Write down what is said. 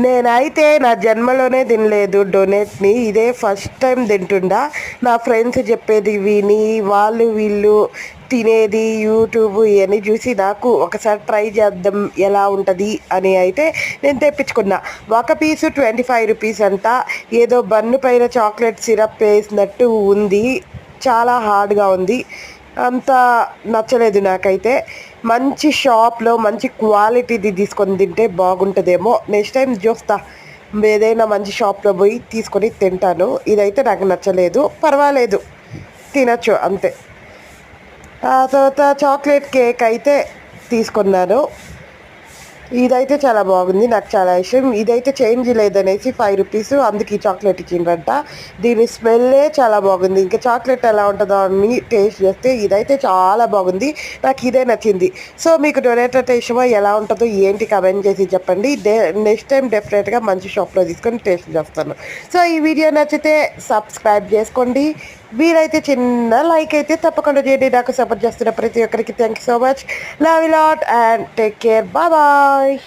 నేనైతే నా జన్మలోనే తినలేదు డొనేట్ని. ఇదే ఫస్ట్ టైం తింటుండా. నా ఫ్రెండ్స్ చెప్పేది విని వాళ్ళు వీళ్ళు తినేది యూట్యూబ్ ఇవన్నీ చూసి నాకు ఒకసారి ట్రై చేద్దాం ఎలా ఉంటుంది అని అయితే నేను తెప్పించుకున్నా. ఒక పీసు 25 రూపీస్ అంట. ఏదో బన్ను పైన చాక్లెట్ సిరప్ వేసినట్టు ఉంది. చాలా హార్డ్గా ఉంది. అంత నచ్చలేదు నాకైతే. మంచి షాప్లో మంచి క్వాలిటీది తీసుకొని తింటే బాగుంటుందేమో. నెక్స్ట్ టైం చూస్తా, ఏదైనా మంచి షాప్లో పోయి తీసుకొని తింటాను. ఇదైతే నాకు నచ్చలేదు, పర్వాలేదు, తినచ్చు అంతే. ఆ తర్వాత చాక్లెట్ కేక్ అయితే తీసుకున్నాను. ఇదైతే చాలా బాగుంది, నాకు చాలా ఇష్టం. ఇదైతే చేంజ్ లేదనేసి 5 రూపీస్ అందుకు ఈ చాక్లెట్ ఇచ్చిండ్రంట. దీని స్మెల్లే చాలా బాగుంది. ఇంకా చాక్లెట్ ఎలా ఉంటుందో అని టేస్ట్ చేస్తే ఇదైతే చాలా బాగుంది. నాకు ఇదే నచ్చింది. సో మీకు డొనేట్ అంటే ఇష్టమో, ఎలా ఉంటుందో ఏంటి కమెంట్ చేసి చెప్పండి. నెక్స్ట్ టైం డెఫినెట్గా మంచి షాప్లో తీసుకొని టేస్ట్ చేస్తాను. సో ఈ వీడియో నచ్చితే సబ్స్క్రైబ్ చేసుకోండి. వీరైతే చిన్న లైక్ అయితే తప్పకుండా చేయండి. నాకు సపోర్ట్ చేస్తున్న ప్రతి ఒక్కరికి thank you so much. Love you lot and take care. Bye bye.